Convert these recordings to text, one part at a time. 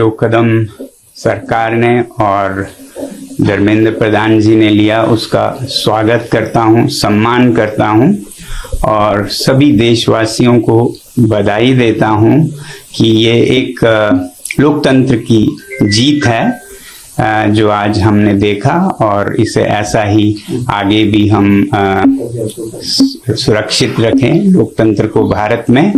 जो कदम सरकार ने और धर्मेंद्र प्रधान जी ने लिया उसका स्वागत करता हूं, सम्मान करता हूं और सभी देशवासियों को बधाई देता हूं कि ये एक लोकतंत्र की जीत है जो आज हमने देखा और इसे ऐसा ही आगे भी हम सुरक्षित रखें लोकतंत्र को भारत में।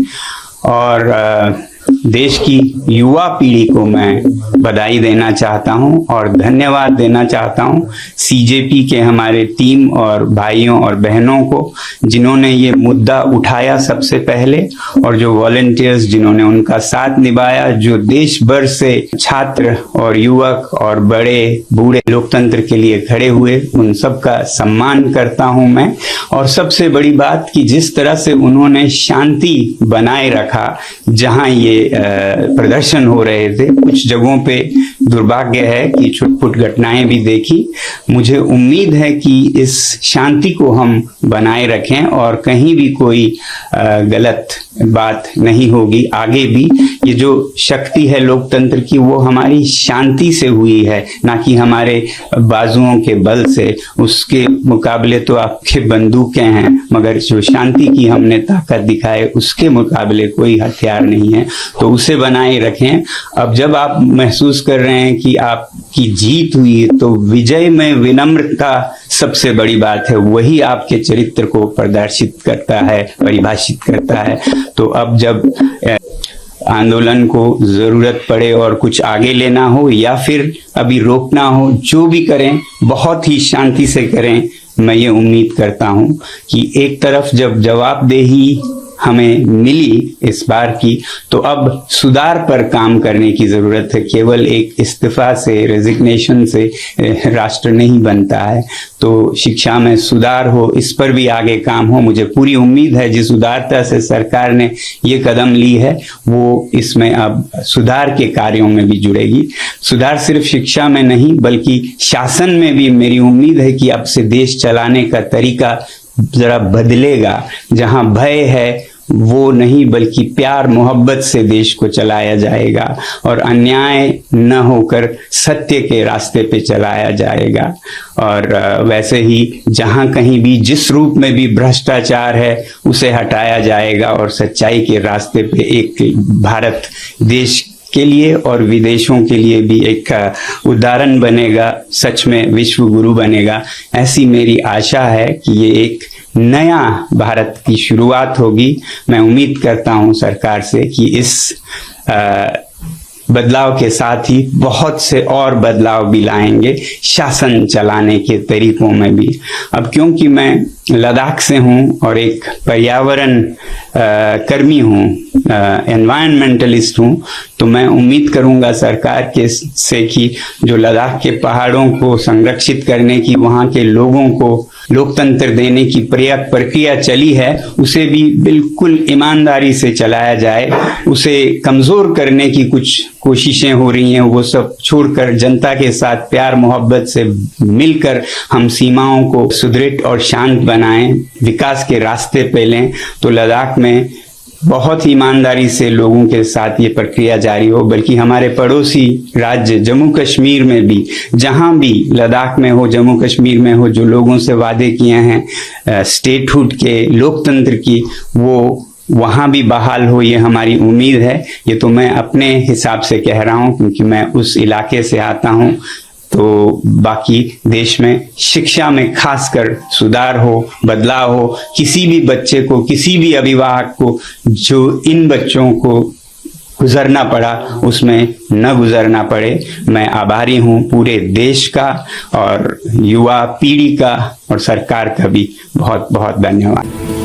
और देश की युवा पीढ़ी को मैं बधाई देना चाहता हूं और धन्यवाद देना चाहता हूं सीजेपी के हमारे टीम और भाइयों और बहनों को जिन्होंने ये मुद्दा उठाया सबसे पहले और जो वॉलंटियर्स जिन्होंने उनका साथ निभाया, जो देश भर से छात्र और युवक और बड़े बूढ़े लोकतंत्र के लिए खड़े हुए, उन सब का सम्मान करता हूं मैं। और सबसे बड़ी बात कि जिस तरह से उन्होंने शांति बनाए रखा, जहां ये प्रदर्शन हो रहे थे, कुछ जगहों पे दुर्भाग्य है कि छुटपुट घटनाएं भी देखी। मुझे उम्मीद है कि इस शांति को हम बनाए रखें और कहीं भी कोई गलत बात नहीं होगी। आगे भी ये जो शक्ति है लोकतंत्र की वो हमारी शांति से हुई है, ना कि हमारे बाजुओं के बल से। उसके मुकाबले तो आपके बंदूकें हैं, मगर जो शांति की हमने ताकत दिखाए उसके मुकाबले कोई हथियार नहीं है, तो उसे बनाए रखें। अब जब आप महसूस कर रहे हैं कि आपकी जीत हुई है तो विजय में विनम्रता सबसे बड़ी बात है, वही आपके चरित्र को प्रदर्शित करता है, परिभाषित करता है। तो अब जब आंदोलन को जरूरत पड़े और कुछ आगे लेना हो या फिर अभी रोकना हो, जो भी करें बहुत ही शांति से करें। मैं ये उम्मीद करता हूं कि एक तरफ जब जवाबदेही हमें मिली इस बार की, तो अब सुधार पर काम करने की जरूरत है। केवल एक इस्तीफा से, रेजिग्नेशन से राष्ट्र नहीं बनता है। तो शिक्षा में सुधार हो, इस पर भी आगे काम हो। मुझे पूरी उम्मीद है जिस उदारता से सरकार ने ये कदम ली है वो इसमें अब सुधार के कार्यों में भी जुड़ेगी। सुधार सिर्फ शिक्षा में नहीं बल्कि शासन में भी मेरी उम्मीद है कि अब से देश चलाने का तरीका जरा बदलेगा। जहां भय है वो नहीं बल्कि प्यार मोहब्बत से देश को चलाया जाएगा और अन्याय न होकर सत्य के रास्ते पे चलाया जाएगा। और वैसे ही जहां कहीं भी जिस रूप में भी भ्रष्टाचार है उसे हटाया जाएगा और सच्चाई के रास्ते पे एक भारत देश के लिए और विदेशों के लिए भी एक उदाहरण बनेगा, सच में विश्व गुरु बनेगा। ऐसी मेरी आशा है कि ये एक नया भारत की शुरुआत होगी। मैं उम्मीद करता हूं सरकार से कि इस बदलाव के साथ ही बहुत से और बदलाव भी लाएंगे शासन चलाने के तरीकों में भी। अब क्योंकि मैं लद्दाख से हूं और एक पर्यावरण कर्मी हूं, एनवायरमेंटलिस्ट हूं, तो मैं उम्मीद करूंगा सरकार के से कि जो लद्दाख के पहाड़ों को संरक्षित करने की, वहां के लोगों को लोकतंत्र देने की प्रक्रिया चली है, उसे भी बिल्कुल ईमानदारी से चलाया जाए। उसे कमजोर करने की कुछ कोशिशें हो रही हैं, वो सब छोड़कर जनता के साथ प्यार मोहब्बत से मिलकर हम सीमाओं को सुदृढ़ और शांत बनाएं, विकास के रास्ते पे लें। तो लद्दाख में बहुत ही ईमानदारी से लोगों के साथ ये प्रक्रिया जारी हो। बल्कि हमारे पड़ोसी राज्य जम्मू कश्मीर में भी, जहां भी लद्दाख में हो, जम्मू कश्मीर में हो, जो लोगों से वादे किए हैं स्टेटहुड के, लोकतंत्र की, वो वहां भी बहाल हो, ये हमारी उम्मीद है। ये तो मैं अपने हिसाब से कह रहा हूं क्योंकि मैं उस इलाके से आता हूं। तो बाकी देश में शिक्षा में खासकर सुधार हो, बदलाव हो। किसी भी बच्चे को, किसी भी अभिभावक को जो इन बच्चों को गुजरना पड़ा उसमें न गुजरना पड़े। मैं आभारी हूं पूरे देश का और युवा पीढ़ी का और सरकार का भी बहुत बहुत धन्यवाद।